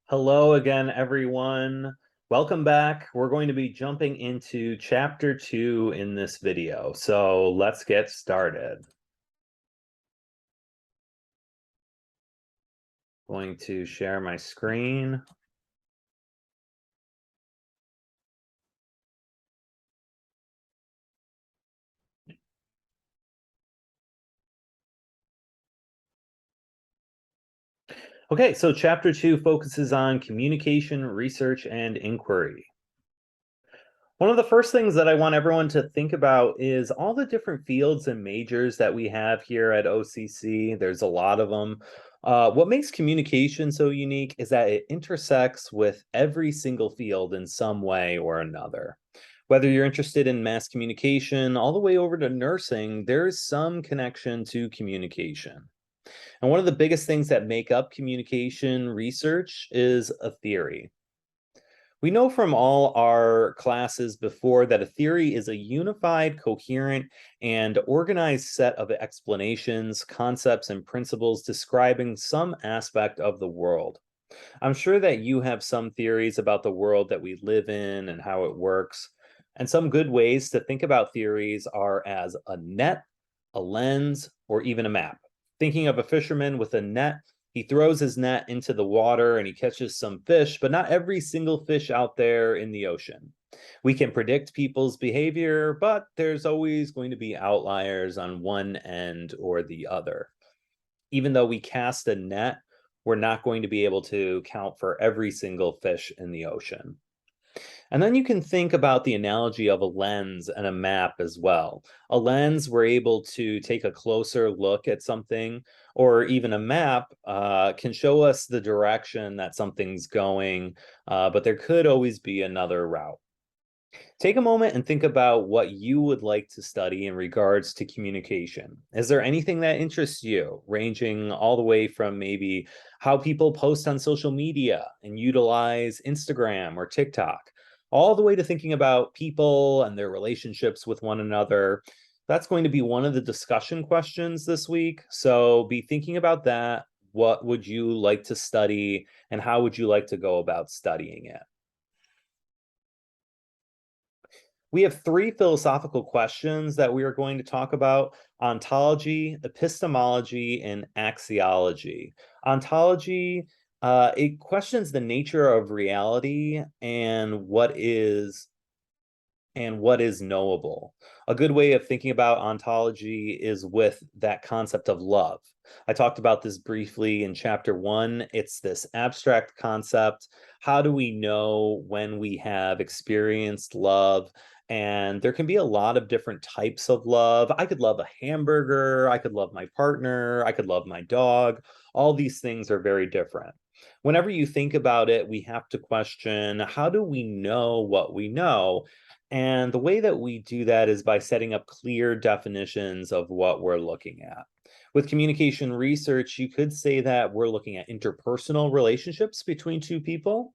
Hello again, everyone. Welcome back. We're going to be jumping into chapter 2 in this video. So let's get started. Going to share my screen. Okay, so chapter 2 focuses on communication, research, and inquiry. One of the first things that I want everyone to think about is all the different fields and majors that we have here at OCC. There's a lot of them. What makes communication so unique is that it intersects with every single field in some way or another. Whether you're interested in mass communication all the way over to nursing, there's some connection to communication. And one of the biggest things that make up communication research is a theory. We know from all our classes before that a theory is a unified, coherent, and organized set of explanations, concepts, and principles describing some aspect of the world. I'm sure that you have some theories about the world that we live in and how it works. And some good ways to think about theories are as a net, a lens, or even a map. Thinking of a fisherman with a net, he throws his net into the water and he catches some fish, but not every single fish out there in the ocean. We can predict people's behavior, but there's always going to be outliers on one end or the other. Even though we cast a net, we're not going to be able to count for every single fish in the ocean. And then you can think about the analogy of a lens and a map as well. A lens, we're able to take a closer look at something, or even a map can show us the direction that something's going, but there could always be another route. Take a moment and think about what you would like to study in regards to communication. Is there anything that interests you, ranging all the way from maybe how people post on social media and utilize Instagram or TikTok, all the way to thinking about people and their relationships with one another? That's going to be one of the discussion questions this week. So be thinking about that. What would you like to study, and how would you like to go about studying it? We have three philosophical questions that we are going to talk about: ontology, epistemology, and axiology. Ontology, it questions the nature of reality and what is knowable. A good way of thinking about ontology is with that concept of love. I talked about this briefly in chapter 1. It's this abstract concept. How do we know when we have experienced love? And there can be a lot of different types of love. I could love a hamburger, I could love my partner, I could love my dog. All these things are very different. Whenever you think about it, we have to question, how do we know what we know? And the way that we do that is by setting up clear definitions of what we're looking at. With communication research, you could say that we're looking at interpersonal relationships between two people.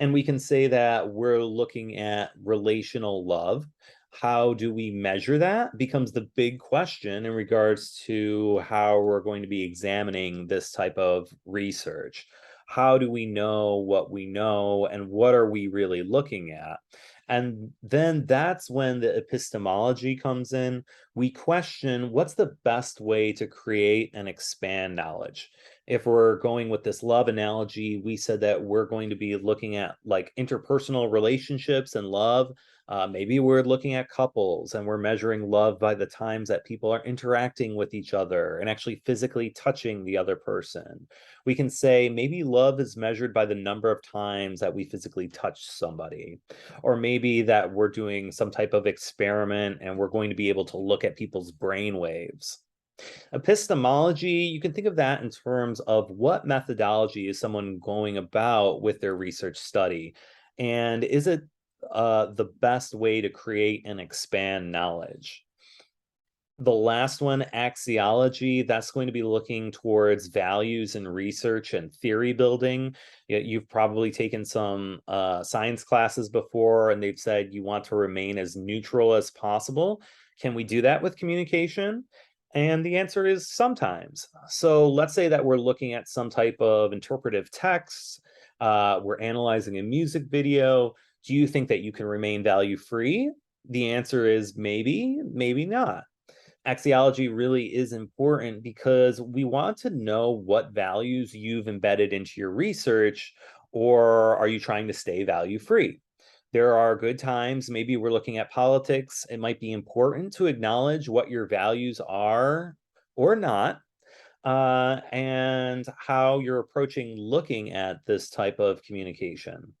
And we can say that we're looking at relational love. How do we measure that becomes the big question in regards to how we're going to be examining this type of research. How do we know what we know, and what are we really looking at? And then that's when the epistemology comes in. We question, what's the best way to create and expand knowledge? If we're going with this love analogy, we said that we're going to be looking at like interpersonal relationships and love. Maybe we're looking at couples and we're measuring love by the times that people are interacting with each other and actually physically touching the other person. We can say maybe love is measured by the number of times that we physically touch somebody, or maybe that we're doing some type of experiment and we're going to be able to look at people's brain waves. Epistemology, you can think of that in terms of what methodology is someone going about with their research study, and is it the best way to create and expand knowledge? The last one, axiology, that's going to be looking towards values and research and theory building. You've probably taken some science classes before, and they've said you want to remain as neutral as possible. Can we do that with communication? And the answer is sometimes. So let's say that we're looking at some type of interpretive text. We're analyzing a music video. Do you think that you can remain value free? The answer is maybe, maybe not. Axiology really is important because we want to know what values you've embedded into your research, or are you trying to stay value free? There are good times, maybe we're looking at politics. It might be important to acknowledge what your values are or not, and how you're approaching looking at this type of communication.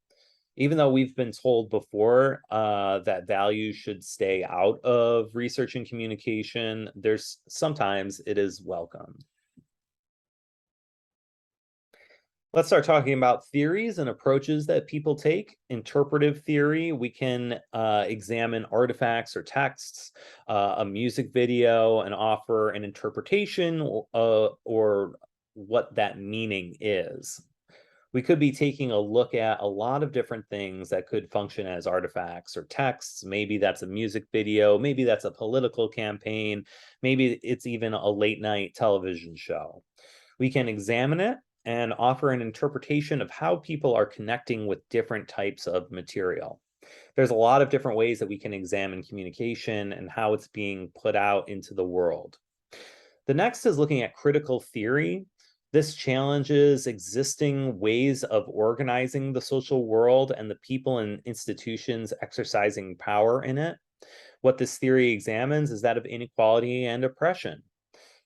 Even though we've been told before that values should stay out of research and communication, there's sometimes it is welcome. Let's start talking about theories and approaches that people take. Interpretive theory, we can examine artifacts or texts, a music video, and offer an interpretation or what that meaning is. We could be taking a look at a lot of different things that could function as artifacts or texts. Maybe that's a music video, maybe that's a political campaign, maybe it's even a late night television show. We can examine it and offer an interpretation of how people are connecting with different types of material. There's a lot of different ways that we can examine communication and how it's being put out into the world. The next is looking at critical theory. This challenges existing ways of organizing the social world and the people and institutions exercising power in it. What this theory examines is that of inequality and oppression.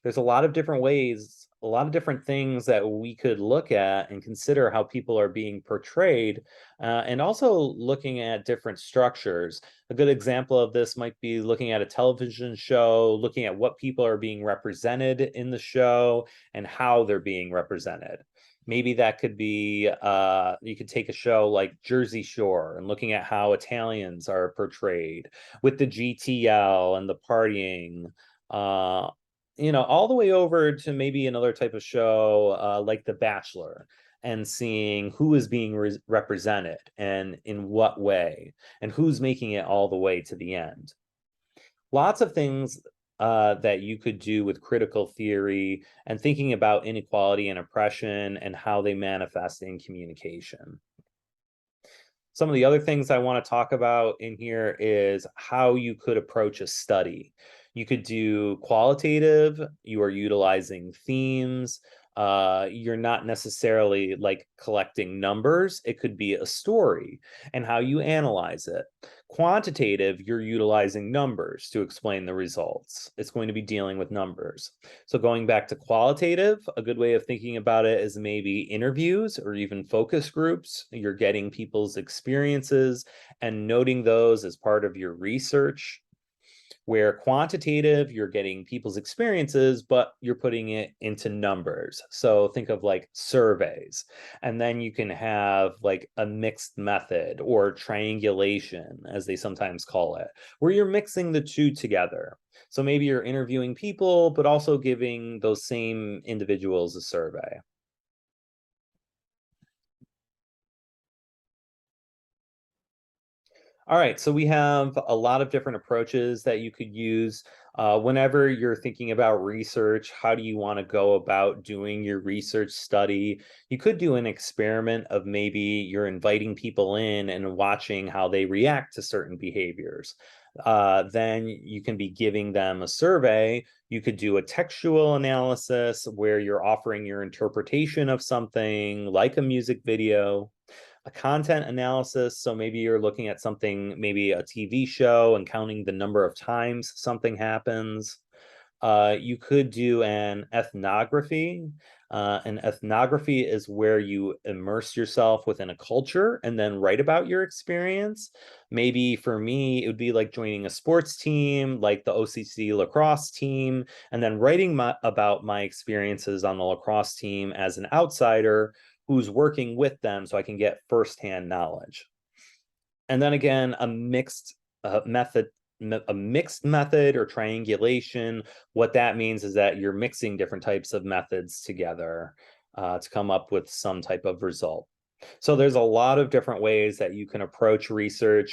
There's a lot of different ways, a lot of different things that we could look at and consider how people are being portrayed, and also looking at different structures. A good example of this might be looking at a television show, looking at what people are being represented in the show and how they're being represented. Maybe that could be, you could take a show like Jersey Shore and looking at how Italians are portrayed with the GTL and the partying, all the way over to maybe another type of show like The Bachelor, and seeing who is being represented and in what way, and who's making it all the way to the end. Lots of things that you could do with critical theory and thinking about inequality and oppression and how they manifest in communication. Some of the other things I want to talk about in here is how you could approach a study. You could do qualitative, you are utilizing themes, you're not necessarily like collecting numbers. It could be a story and how you analyze it. Quantitative, you're utilizing numbers to explain the results. It's going to be dealing with numbers. So going back to qualitative, a good way of thinking about it is maybe interviews or even focus groups. You're getting people's experiences and noting those as part of your research. Where quantitative, you're getting people's experiences, but you're putting it into numbers. So think of like surveys. And then you can have like a mixed method or triangulation, as they sometimes call it, where you're mixing the two together. So maybe you're interviewing people, but also giving those same individuals a survey. All right, so we have a lot of different approaches that you could use whenever you're thinking about research. How do you want to go about doing your research study? You could do an experiment of maybe you're inviting people in and watching how they react to certain behaviors. Then you can be giving them a survey. You could do a textual analysis where you're offering your interpretation of something like a music video, a content analysis. So maybe you're looking at something, maybe a TV show, and counting the number of times something happens. You could do an ethnography. An ethnography is where you immerse yourself within a culture and then write about your experience. Maybe for me, it would be like joining a sports team, like the OCC lacrosse team, and then writing about my experiences on the lacrosse team as an outsider who's working with them so I can get firsthand knowledge. And then again, a mixed method or triangulation. What that means is that you're mixing different types of methods together to come up with some type of result. So there's a lot of different ways that you can approach research.